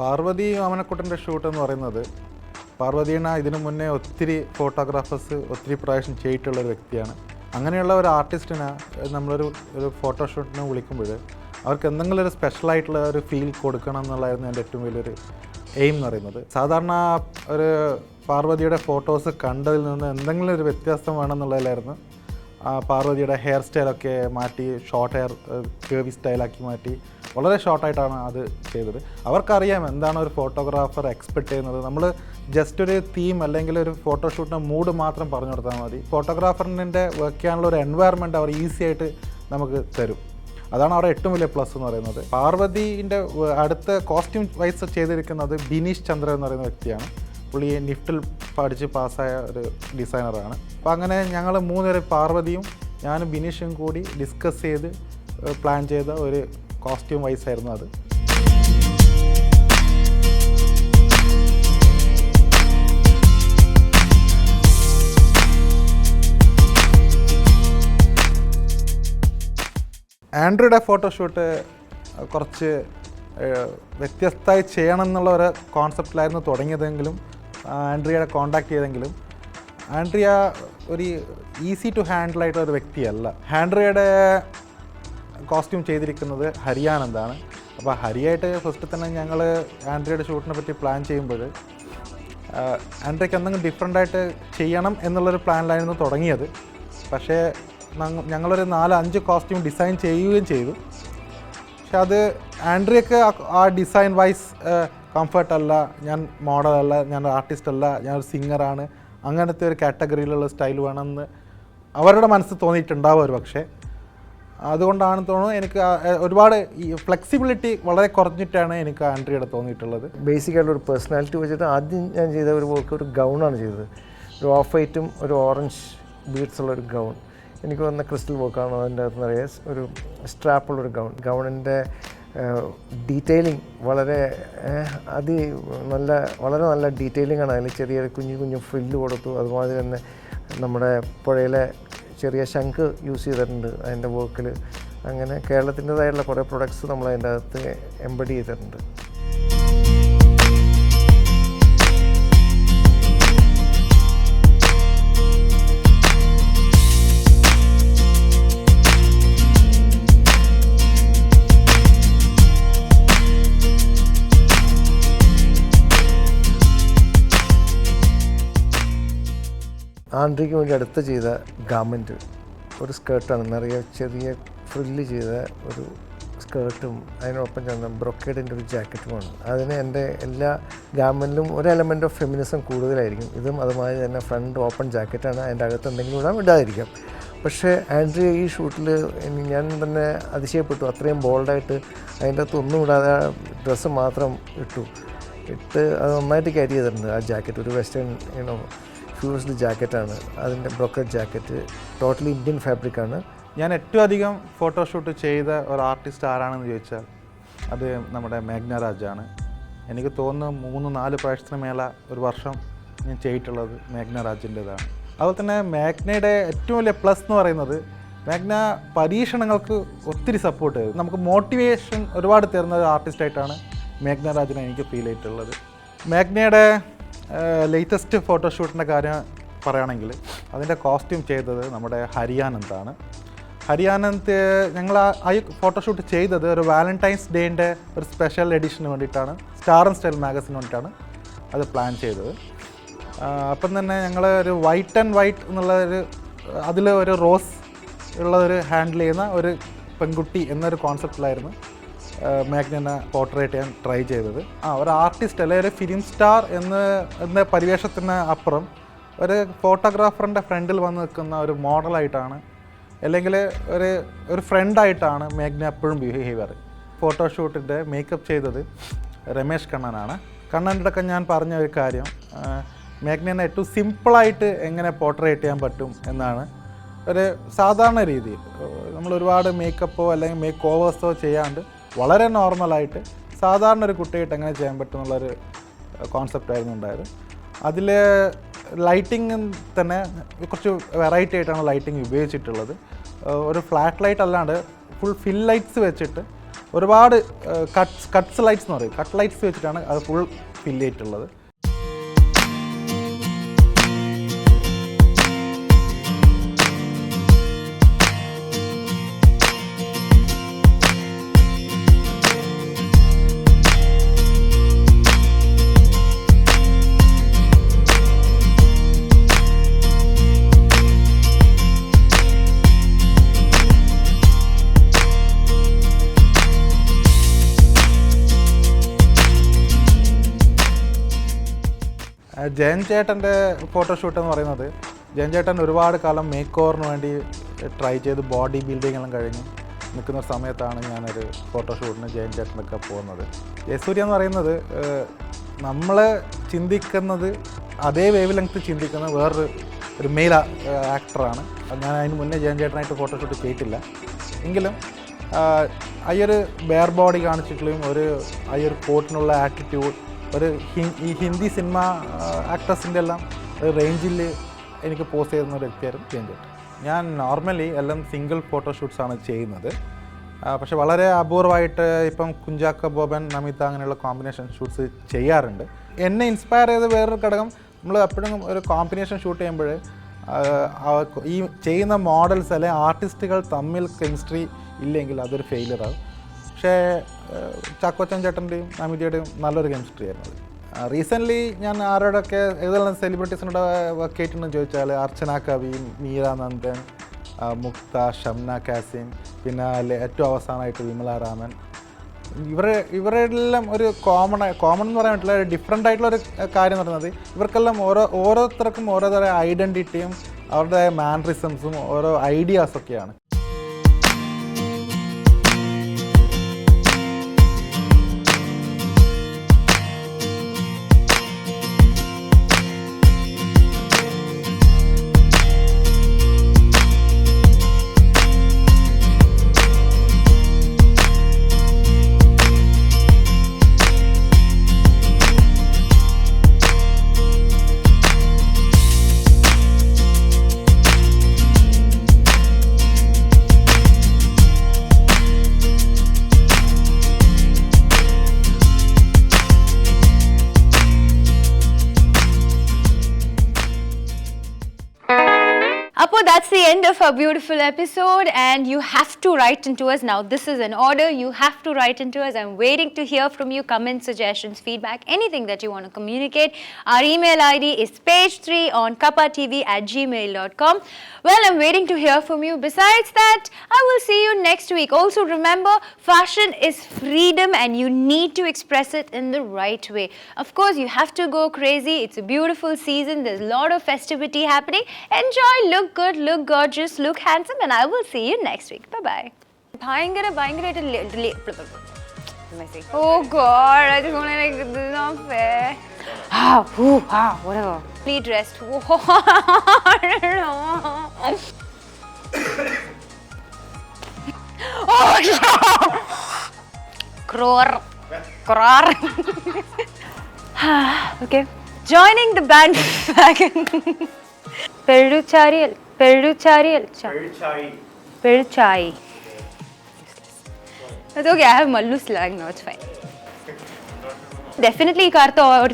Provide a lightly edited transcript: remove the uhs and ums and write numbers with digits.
Parvathi ഓമനക്കുട്ടൻ്റെ shoot എന്ന് പറയുന്നത് പാർവതീനെ ഇതിനു മുന്നേ ഒത്തിരി ഫോട്ടോഗ്രാഫേഴ്സ് ഒത്തിരി പ്രാവശ്യം ചെയ്തിട്ടുള്ളൊരു വ്യക്തിയാണ്. അങ്ങനെയുള്ള ഒരു ആർട്ടിസ്റ്റിനെ നമ്മളൊരു ഫോട്ടോഷൂട്ടിനെ വിളിക്കുമ്പോൾ അവർക്ക് എന്തെങ്കിലും ഒരു സ്പെഷ്യലായിട്ടുള്ള ഒരു ഫീൽ കൊടുക്കണം എന്നുള്ളതായിരുന്നു എൻ്റെ ഏറ്റവും വലിയൊരു എയിം എന്ന് പറയുന്നത്. സാധാരണ ഒരു പാർവതിയുടെ ഫോട്ടോസ് കണ്ടതിൽ നിന്ന് എന്തെങ്കിലും ഒരു വ്യത്യാസം വേണമെന്നുള്ളതിലായിരുന്നു പാർവതിയുടെ ഹെയർ സ്റ്റൈലൊക്കെ മാറ്റി ഷോർട്ട് ഹെയർ കേവി സ്റ്റൈലാക്കി മാറ്റി വളരെ ഷോർട്ടായിട്ടാണ് അത് ചെയ്തത്. അവർക്കറിയാം എന്താണ് ഒരു ഫോട്ടോഗ്രാഫർ എക്സ്പെക്റ്റ് ചെയ്യുന്നത്. നമ്മൾ ജസ്റ്റ് ഒരു തീം അല്ലെങ്കിൽ ഒരു ഫോട്ടോഷൂട്ടിൻ്റെ മൂഡ് മാത്രം പറഞ്ഞു കൊടുത്താൽ മതി. ഫോട്ടോഗ്രാഫറിൻ്റെ വർക്ക് ചെയ്യാനുള്ള ഒരു എൻവയറമെൻറ്റ് അവർ ഈസി ആയിട്ട് നമുക്ക് തരും. അതാണ് അവരുടെ ഏറ്റവും വലിയ പ്ലസ് എന്ന് പറയുന്നത്. പാർവതീൻ്റെ അടുത്ത കോസ്റ്റ്യൂം വൈസ് ചെയ്തിരിക്കുന്നത് ബിനീഷ് ചന്ദ്ര എന്ന് പറയുന്ന വ്യക്തിയാണ്. പുള്ളി നിഫ്റ്റിൽ പഠിച്ച് പാസ്സായ ഒരു ഡിസൈനറാണ്. അപ്പോൾ അങ്ങനെ ഞങ്ങൾ മൂന്നുപേര് പാർവതിയും ഞാനും ബിനീഷും കൂടി ഡിസ്കസ് ചെയ്ത് പ്ലാൻ ചെയ്ത ഒരു കോസ്റ്റ്യൂം വൈസ് ആയിരുന്നു അത്. ആൻഡ്രിയുടെ ഫോട്ടോഷൂട്ട് കുറച്ച് വ്യത്യസ്തമായി ചെയ്യണം എന്നുള്ള ഒരു കോൺസെപ്റ്റിലായിരുന്നു തുടങ്ങിയതെങ്കിലും ആൻഡ്രിയയെ കോൺടാക്ട് ചെയ്തെങ്കിലും ആൻഡ്രിയ ഒരു ഈസി ടു ഹാൻഡിൽ ആയിട്ടുള്ള ഒരു വ്യക്തിയല്ല. ആൻഡ്രിയയുടെ കോസ്റ്റ്യൂം ചെയ്തിരിക്കുന്നത് ഹരിയാനന്ദാണ്. അപ്പോൾ ഹരിയായിട്ട് ഫസ്റ്റ് തന്നെ ഞങ്ങൾ ആൻഡ്രിയയുടെ ഷൂട്ടിനെ പറ്റി പ്ലാൻ ചെയ്യുമ്പോൾ ആൻഡ്രിയയ്ക്ക് എന്തെങ്കിലും ഡിഫറെൻ്റായിട്ട് ചെയ്യണം എന്നുള്ളൊരു പ്ലാനിലായിരുന്നു തുടങ്ങിയത്. പക്ഷേ ഞങ്ങളൊരു 4-5 കോസ്റ്റ്യൂം ഡിസൈൻ ചെയ്യുകയും ചെയ്തു. പക്ഷെ അത് ആൻഡ്രിയക്ക് ആ ഡിസൈൻ വൈസ് കംഫർട്ടല്ല, ഞാൻ മോഡലല്ല, ഞാൻ ആർട്ടിസ്റ്റ് അല്ല, ഞാനൊരു സിംഗറാണ്, അങ്ങനത്തെ ഒരു കാറ്റഗറിയിലുള്ള സ്റ്റൈൽ വേണമെന്ന് അവരുടെ മനസ്സിൽ തോന്നിയിട്ടുണ്ടാവും ഒരു പക്ഷേ. അതുകൊണ്ടാണ് തോന്നുന്നു എനിക്ക് ഒരുപാട് ഈ ഫ്ലെക്സിബിലിറ്റി വളരെ കുറഞ്ഞിട്ടാണ് എനിക്ക് ആൻഡ്രിയയുടെ തോന്നിയിട്ടുള്ളത്. ബേസിക്കായിട്ടുള്ള ഒരു പേഴ്സണാലിറ്റി വെച്ചിട്ട് ആദ്യം ഞാൻ ചെയ്ത ഒരു വർക്ക് ഒരു ഗൗണാണ് ചെയ്തത്. ഒരു ഓഫ് വൈറ്റും ഒരു ഓറഞ്ച് ബീഡ്സ് ഉള്ളൊരു ഗൗൺ. എനിക്ക് വന്ന ക്രിസ്റ്റൽ വർക്കാണ്. അതിൻ്റെ അകത്ത് നിറയെ ഒരു സ്ട്രാപ്പുള്ളൊരു ഗൗണിൻ്റെ ഡീറ്റെയിലിംഗ് വളരെ വളരെ നല്ല ഡീറ്റെയിലിംഗ് ആണ്. അതിൽ ചെറിയ കുഞ്ഞു ഫ്രില്ല് കൊടുത്തു. അതുമാതിരി തന്നെ നമ്മുടെ പുഴയിലെ ചെറിയ ശംഖ് യൂസ് ചെയ്തിട്ടുണ്ട് അതിൻ്റെ വർക്കിൽ. അങ്ങനെ കേരളത്തിൻ്റെതായിട്ടുള്ള കുറേ പ്രൊഡക്ട്സ് നമ്മൾ അതിൻ്റെ അകത്ത് എംബഡി ചെയ്തിട്ടുണ്ട്. ആൻഡ്രിക്ക് വേണ്ടി അടുത്ത് ചെയ്ത ഗാർമെൻറ്റ് ഒരു സ്കേർട്ടാണ്. നിറയെ ചെറിയ ഫ്രില്ല് ചെയ്ത ഒരു സ്കേർട്ടും അതിനോടൊപ്പം ചേർന്ന ബ്രൊക്കേഡിൻ്റെ ഒരു ജാക്കറ്റുമാണ്. അതിന് എൻ്റെ എല്ലാ ഗാർമെൻറ്റിലും ഒരു എലമെൻറ്റ് ഓഫ് ഫെമിനിസം കൂടുതലായിരിക്കും. ഇതും അതുമായി തന്നെ ഫ്രണ്ട് ഓപ്പൺ ജാക്കറ്റാണ്. അതിൻ്റെ അകത്ത് എന്തെങ്കിലും ഇടാതിരിക്കാം. പക്ഷേ ആൻഡ്രിയ ഈ ഷൂട്ടിൽ ഞാൻ തന്നെ അതിശയപ്പെട്ടു. അത്രയും ബോൾഡായിട്ട് അതിൻ്റെ അകത്ത് ഒന്നും ഇടാതെ ഡ്രസ്സ് മാത്രം ഇട്ട് അത് നന്നായിട്ട് ക്യാരി ചെയ്തിട്ടുണ്ട്. ആ ജാക്കറ്റ് ഒരു വെസ്റ്റേൺ ഫ്യൂസ്ഡ് ജാക്കറ്റാണ്. അതിൻ്റെ ബ്രോക്കറ്റ് ജാക്കറ്റ് ടോട്ടലി ഇന്ത്യൻ ഫാബ്രിക്കാണ്. ഞാൻ ഏറ്റവും അധികം ഫോട്ടോഷൂട്ട് ചെയ്ത ഒരു ആർട്ടിസ്റ്റ് ആരാണെന്ന് ചോദിച്ചാൽ അത് നമ്മുടെ മേഘ്ന രാജാണ്. എനിക്ക് തോന്നുന്നു 3-4 പ്രാവശ്യത്തിന് മേലെ ഒരു വർഷം ഞാൻ ചെയ്തിട്ടുള്ളത് മേഘ്ന രാജിൻ്റെതാണ്. അതുപോലെ തന്നെ മേഘ്നയുടെ ഏറ്റവും വലിയ പ്ലസ് എന്ന് പറയുന്നത് മേഘ്ന പരീക്ഷണങ്ങൾക്ക് ഒത്തിരി സപ്പോർട്ട് ചെയ്തു. നമുക്ക് മോട്ടിവേഷൻ ഒരുപാട് തരുന്ന ഒരു ആർട്ടിസ്റ്റായിട്ടാണ് മേഘ്ന രാജിനെ എനിക്ക് ഫീൽ ചെയ്തിട്ടുള്ളത്. മേഘ്നയുടെ ലേറ്റസ്റ്റ് ഫോട്ടോഷൂട്ടിൻ്റെ കാര്യം പറയുകയാണെങ്കിൽ അതിൻ്റെ കോസ്റ്റ്യൂം ചെയ്തത് നമ്മുടെ ഹരിയാനന്ദാണ്. ഹരിയാനന്ദ് ഞങ്ങൾ ആ ഫോട്ടോഷൂട്ട് ചെയ്തത് ഒരു വാലന്റൈൻസ് ഡേൻ്റെ ഒരു സ്പെഷ്യൽ എഡിഷന് വേണ്ടിയിട്ടാണ്. സ്റ്റാർ ആൻഡ് സ്റ്റൈൽ മാഗസിന് വേണ്ടിയിട്ടാണ് അത് പ്ലാൻ ചെയ്തത്. അപ്പം തന്നെ ഞങ്ങൾ ഒരു വൈറ്റ് ആൻഡ് വൈറ്റ് എന്നുള്ള അതിൽ ഒരു റോസ് ഉള്ളൊരു ഹാൻഡിൽ ചെയ്യുന്ന ഒരു പെൺകുട്ടി എന്നൊരു കോൺസെപ്റ്റിലായിരുന്നു മേഘ്നെ പോർട്രേറ്റ് ചെയ്യാൻ ട്രൈ ചെയ്തത്. ഒരു ആർട്ടിസ്റ്റ് അല്ലെങ്കിൽ ഒരു ഫിലിം സ്റ്റാർ എന്ന പരിവേഷത്തിന് അപ്പുറം ഒരു ഫോട്ടോഗ്രാഫറിൻ്റെ ഫ്രണ്ടിൽ വന്ന് നിൽക്കുന്ന ഒരു മോഡലായിട്ടാണ് അല്ലെങ്കിൽ ഒരു ഫ്രണ്ടായിട്ടാണ് മേഘ്ന എപ്പോഴും ബിഹേവിയർ. ഫോട്ടോഷൂട്ടിൻ്റെ മേക്കപ്പ് ചെയ്തത് രമേശ് കണ്ണനാണ്. കണ്ണൻ്റെ അടുക്ക ഞാൻ പറഞ്ഞ ഒരു കാര്യം മേഘ്നെ ഏറ്റവും സിമ്പിളായിട്ട് എങ്ങനെ പോർട്രേറ്റ് ചെയ്യാൻ പറ്റും എന്നാണ്. ഒരു സാധാരണ രീതിയിൽ നമ്മൾ ഒരുപാട് മേക്കപ്പോ അല്ലെങ്കിൽ മേക്ക് ഓവേഴ്സോ ചെയ്യാണ്ട് വളരെ നോർമലായിട്ട് സാധാരണ ഒരു കുട്ടിയായിട്ട് എങ്ങനെ ചെയ്യാൻ പറ്റും എന്നുള്ളൊരു കോൺസെപ്റ്റായിരുന്നു ഉണ്ടായത്. അതിൽ ലൈറ്റിംഗ് തന്നെ കുറച്ച് വെറൈറ്റി ആയിട്ടാണ് ലൈറ്റിംഗ് ഉപയോഗിച്ചിട്ടുള്ളത്. ഒരു ഫ്ലാറ്റ് ലൈറ്റ് അല്ലാണ്ട് ഫുൾ ഫിൽ ലൈറ്റ്സ് വെച്ചിട്ട് ഒരുപാട് കട്ട്സ് ലൈറ്റ്സ് എന്ന് പറയും, കട്ട് ലൈറ്റ്സ് വെച്ചിട്ടാണ് അത് ഫുൾ ഫില്ല് ചെയ്തിട്ടുള്ളത്. ജയൻ ചേട്ടൻ്റെ ഫോട്ടോഷൂട്ട് എന്ന് പറയുന്നത്, ജയൻ ചേട്ടൻ ഒരുപാട് കാലം മേക്ക് ഓവറിന് വേണ്ടി ട്രൈ ചെയ്ത് ബോഡി ബിൽഡിംഗ് എല്ലാം കഴിഞ്ഞ് നിൽക്കുന്ന സമയത്താണ് ഞാനൊരു ഫോട്ടോഷൂട്ടിന് ജയൻ ചേട്ടനൊക്കെ പോകുന്നത്. ജയസൂര്യ എന്ന് പറയുന്നത് നമ്മൾ ചിന്തിക്കുന്നത് അതേ വേവ് ലെങ്ത് ചിന്തിക്കുന്ന വേറൊരു മെയിൽ ആക്ടറാണ്. ഞാൻ അതിന് മുന്നേ ജയൻ ചേട്ടനായിട്ട് ഫോട്ടോഷൂട്ട് ചെയ്തിട്ടില്ല. എങ്കിലും അയ്യൊരു ബെയർ ബോഡി കാണിച്ചിട്ടുള്ളതും അയ്യൊരു കോട്ടിനുള്ള ആറ്റിറ്റ്യൂഡ് ഈ ഹിന്ദി സിനിമ ആക്ടേഴ്സിൻ്റെ എല്ലാം ഒരു റേഞ്ചിൽ എനിക്ക് പോസ്റ്റ് ചെയ്യുന്ന ഒരു വ്യക്തിയായിരുന്നു ജയൻ ചേട്ടൻ. ഞാൻ നോർമലി എല്ലാം സിംഗിൾ ഫോട്ടോഷൂട്ട്സാണ് ചെയ്യുന്നത്. പക്ഷെ വളരെ അപൂർവമായിട്ട് ഇപ്പം കുഞ്ചാക്കോ ബോബൻ, നമിത അങ്ങനെയുള്ള കോമ്പിനേഷൻ ഷൂട്ട്സ് ചെയ്യാറുണ്ട്. എന്നെ ഇൻസ്പയർ ചെയ്ത വേറൊരു ഘടകം, നമ്മൾ എപ്പോഴും ഒരു കോമ്പിനേഷൻ ഷൂട്ട് ചെയ്യുമ്പോൾ ഈ ചെയ്യുന്ന മോഡൽസ് അല്ലെങ്കിൽ ആർട്ടിസ്റ്റുകൾ തമ്മിൽ കെമിസ്ട്രി ഇല്ലെങ്കിൽ അതൊരു ഫെയിലിയറാകും. പക്ഷേ ചാക്കോച്ചൻ ചേട്ടൻ്റെയും നമിതയുടെയും നല്ലൊരു കെമിസ്ട്രി ആയിരുന്നു അത്. റീസെൻ്റ്ലി ഞാൻ ആരോടൊക്കെ ഏതെല്ലാം സെലിബ്രിറ്റീസിനോട് വർക്ക് ചെയ്തിട്ടുണ്ടെന്ന് ചോദിച്ചാൽ അർച്ചന കവീൻ, മീര നന്ദൻ, മുക്ത, ഷംന കാസിം, പിന്നെ ഏറ്റവും അവസാനമായിട്ട് വിമല രാമൻ. ഇവരെല്ലാം ഒരു കോമൺ എന്ന് പറയാൻ പറ്റില്ല, ഡിഫറെൻ്റ് ആയിട്ടുള്ളൊരു കാര്യം എന്ന് പറയുന്നത് ഇവർക്കെല്ലാം ഓരോരുത്തർക്കും ഓരോതരം ഐഡൻറ്റിറ്റിയും അവരുടെ മാനറിസംസും ഓരോ ഐഡിയാസൊക്കെയാണ്. That's the end of our beautiful episode, and you have to write into us now. This is an order. You have to write into us. I'm waiting to hear from you. Comments, suggestions, feedback, anything that you want to communicate. Our email ID is page3on kappatv@gmail.com. Well, I'm waiting to hear from you. Besides that, I will see you next week. Also remember, fashion is freedom and you need to express it in the right way. Of course, you have to go crazy. It's a beautiful season. There's a lot of festivity happening. Enjoy, look good, look gorgeous, look handsome, and I will see you next week. Bye-bye. Oh God, I just want to like, this is not fair. Whatever. Need rest. Oh, crore. Okay. Joining the bandwagon. Peruchari. That's okay, I have Mallu slang now, it's fine. Definitely karta aur